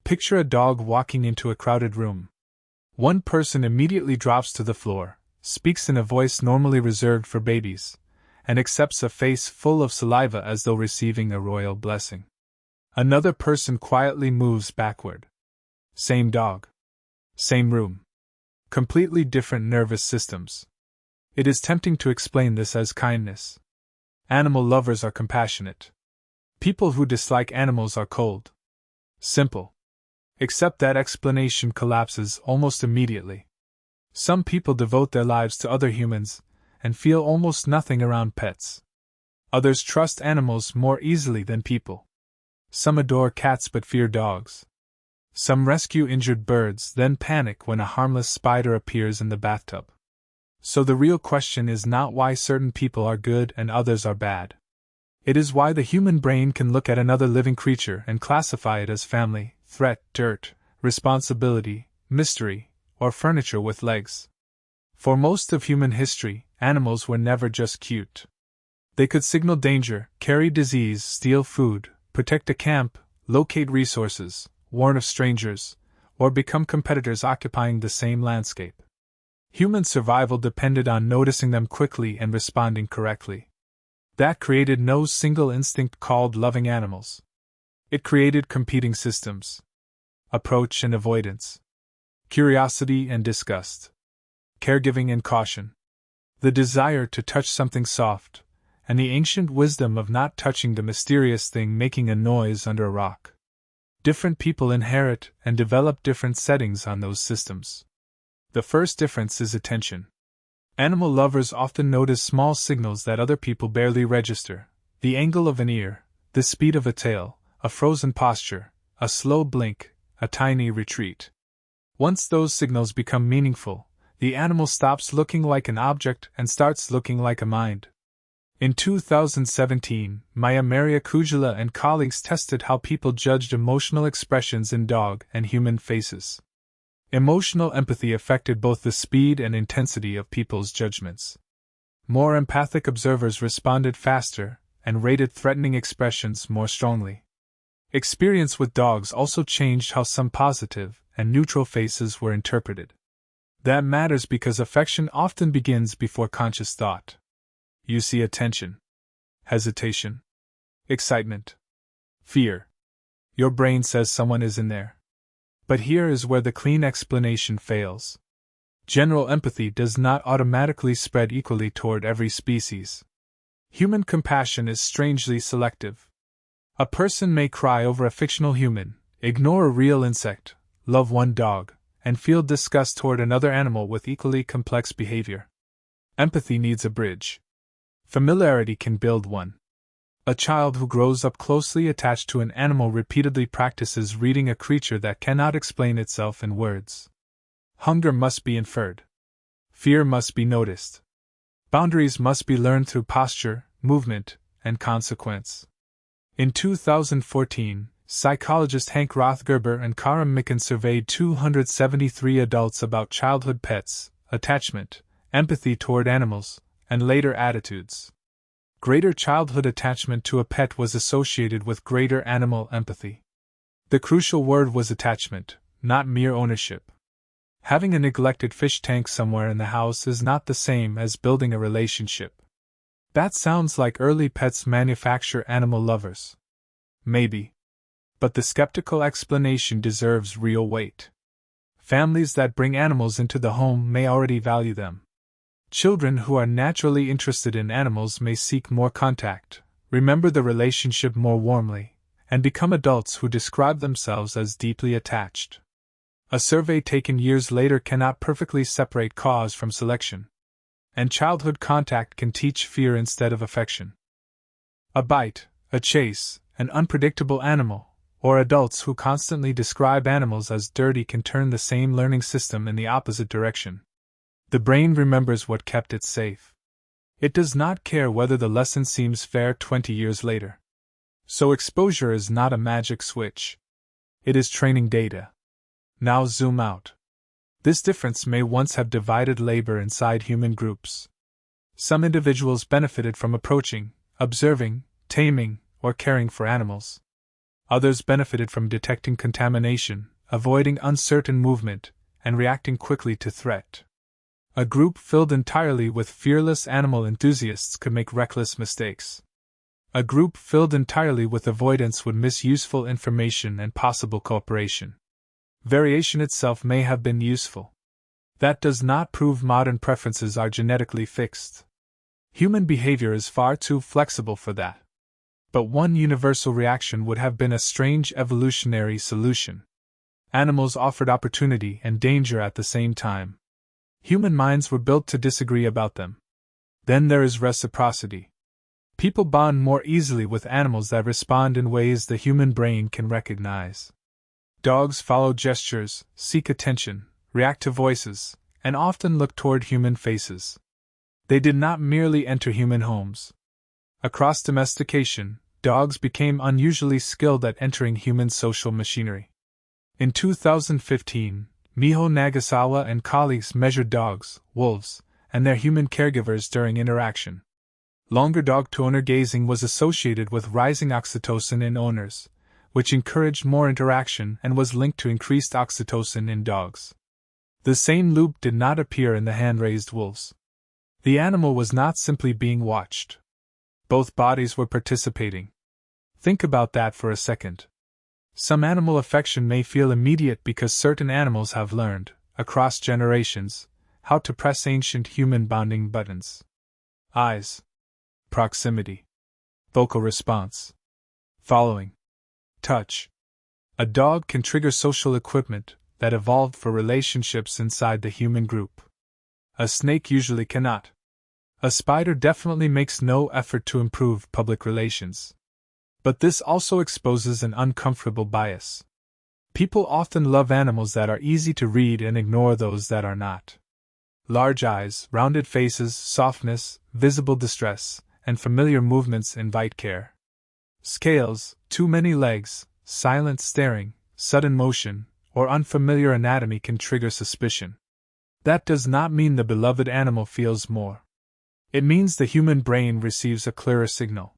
Picture a dog walking into a crowded room. One person immediately drops to the floor, speaks in a voice normally reserved for babies, and accepts a face full of saliva as though receiving a royal blessing. Another person quietly moves backward. Same dog. Same room. Completely different nervous systems. It is tempting to explain this as kindness. Animal lovers are compassionate. People who dislike animals are cold. Simple. Except that explanation collapses almost immediately. Some people devote their lives to other humans and feel almost nothing around pets. Others trust animals more easily than people. Some adore cats but fear dogs. Some rescue injured birds, then panic when a harmless spider appears in the bathtub. So the real question is not why certain people are good and others are bad. It is why the human brain can look at another living creature and classify it as family, threat, dirt, responsibility, mystery, or furniture with legs. For most of human history, animals were never just cute. They could signal danger, carry disease, steal food, protect a camp, locate resources, warn of strangers, or become competitors occupying the same landscape. Human survival depended on noticing them quickly and responding correctly. That created no single instinct called loving animals. It created competing systems. Approach and avoidance. Curiosity and disgust. Caregiving and caution. The desire to touch something soft, and the ancient wisdom of not touching the mysterious thing making a noise under a rock. Different people inherit and develop different settings on those systems. The first difference is attention. Animal lovers often notice small signals that other people barely register: the angle of an ear, the speed of a tail, a frozen posture, a slow blink, a tiny retreat. Once those signals become meaningful, the animal stops looking like an object and starts looking like a mind. In 2017, Maya Maria Kujala and colleagues tested how people judged emotional expressions in dog and human faces. Emotional empathy affected both the speed and intensity of people's judgments. More empathic observers responded faster and rated threatening expressions more strongly. Experience with dogs also changed how some positive and neutral faces were interpreted. That matters because affection often begins before conscious thought. You see attention, hesitation, excitement, fear. Your brain says someone is in there. But here is where the clean explanation fails. General empathy does not automatically spread equally toward every species. Human compassion is strangely selective. A person may cry over a fictional human, ignore a real insect, love one dog, and feel disgust toward another animal with equally complex behavior. Empathy needs a bridge. Familiarity can build one. A child who grows up closely attached to an animal repeatedly practices reading a creature that cannot explain itself in words. Hunger must be inferred. Fear must be noticed. Boundaries must be learned through posture, movement, and consequence. In 2014, psychologist Hank Rothgerber and Karim Mikan surveyed 273 adults about childhood pets, attachment, empathy toward animals, and later attitudes. Greater childhood attachment to a pet was associated with greater animal empathy. The crucial word was attachment, not mere ownership. Having a neglected fish tank somewhere in the house is not the same as building a relationship. That sounds like early pets manufacture animal lovers. Maybe. But the skeptical explanation deserves real weight. Families that bring animals into the home may already value them. Children who are naturally interested in animals may seek more contact, remember the relationship more warmly, and become adults who describe themselves as deeply attached. A survey taken years later cannot perfectly separate cause from selection. And childhood contact can teach fear instead of affection. A bite, a chase, an unpredictable animal, or adults who constantly describe animals as dirty can turn the same learning system in the opposite direction. The brain remembers what kept it safe. It does not care whether the lesson seems fair 20 years later. So exposure is not a magic switch. It is training data. Now zoom out. This difference may once have divided labor inside human groups. Some individuals benefited from approaching, observing, taming, or caring for animals. Others benefited from detecting contamination, avoiding uncertain movement, and reacting quickly to threat. A group filled entirely with fearless animal enthusiasts could make reckless mistakes. A group filled entirely with avoidance would miss useful information and possible cooperation. Variation itself may have been useful. That does not prove modern preferences are genetically fixed. Human behavior is far too flexible for that. But one universal reaction would have been a strange evolutionary solution. Animals offered opportunity and danger at the same time. Human minds were built to disagree about them. Then there is reciprocity. People bond more easily with animals that respond in ways the human brain can recognize. Dogs follow gestures, seek attention, react to voices, and often look toward human faces. They did not merely enter human homes. Across domestication, dogs became unusually skilled at entering human social machinery. In 2015, Miho Nagasawa and colleagues measured dogs, wolves, and their human caregivers during interaction. Longer dog-to-owner gazing was associated with rising oxytocin in owners, which encouraged more interaction and was linked to increased oxytocin in dogs. The same loop did not appear in the hand-raised wolves. The animal was not simply being watched. Both bodies were participating. Think about that for a second. Some animal affection may feel immediate because certain animals have learned, across generations, how to press ancient human bonding buttons. Eyes. Proximity. Vocal response. Following. Touch. A dog can trigger social equipment that evolved for relationships inside the human group. A snake usually cannot. A spider definitely makes no effort to improve public relations. But this also exposes an uncomfortable bias. People often love animals that are easy to read and ignore those that are not. Large eyes, rounded faces, softness, visible distress, and familiar movements invite care. Scales, too many legs, silent staring, sudden motion, or unfamiliar anatomy can trigger suspicion. That does not mean the beloved animal feels more. It means the human brain receives a clearer signal.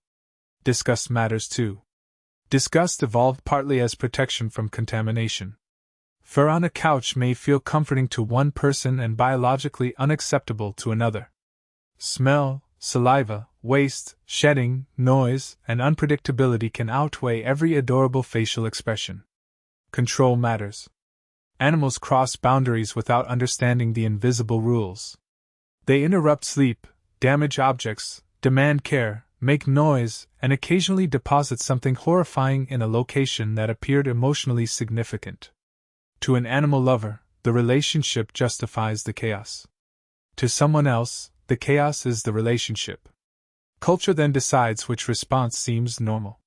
Disgust matters too. Disgust evolved partly as protection from contamination. Fur on a couch may feel comforting to one person and biologically unacceptable to another. Smell, saliva, waste, shedding, noise, and unpredictability can outweigh every adorable facial expression. Control matters. Animals cross boundaries without understanding the invisible rules. They interrupt sleep, damage objects, demand care, make noise, and occasionally deposit something horrifying in a location that appeared emotionally significant. To an animal lover, the relationship justifies the chaos. To someone else, the chaos is the relationship. Culture then decides which response seems normal.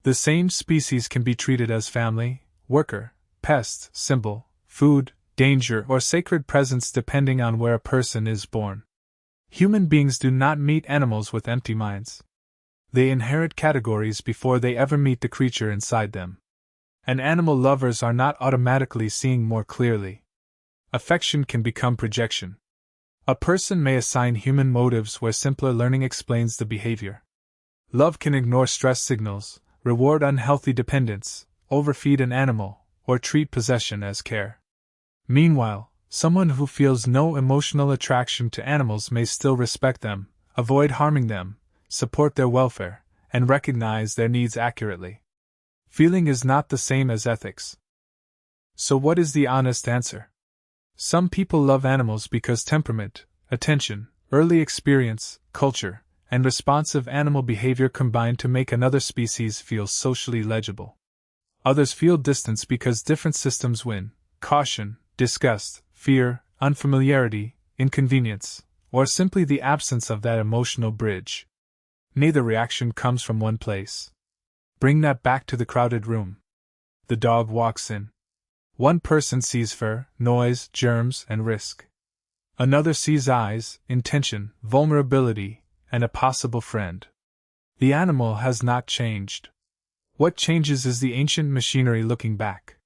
The same species can be treated as family, worker, pest, symbol, food, danger, or sacred presence depending on where a person is born. Human beings do not meet animals with empty minds. They inherit categories before they ever meet the creature inside them. And animal lovers are not automatically seeing more clearly. Affection can become projection. A person may assign human motives where simpler learning explains the behavior. Love can ignore stress signals, reward unhealthy dependence, overfeed an animal, or treat possession as care. Meanwhile, someone who feels no emotional attraction to animals may still respect them, avoid harming them, support their welfare, and recognize their needs accurately. Feeling is not the same as ethics. So what is the honest answer? Some people love animals because temperament, attention, early experience, culture, and responsive animal behavior combine to make another species feel socially legible. Others feel distance because different systems win: caution, disgust, fear, unfamiliarity, inconvenience, or simply the absence of that emotional bridge. Neither reaction comes from one place. Bring that back to the crowded room. The dog walks in. One person sees fur, noise, germs, and risk. Another sees eyes, intention, vulnerability, and a possible friend. The animal has not changed. What changes is the ancient machinery looking back.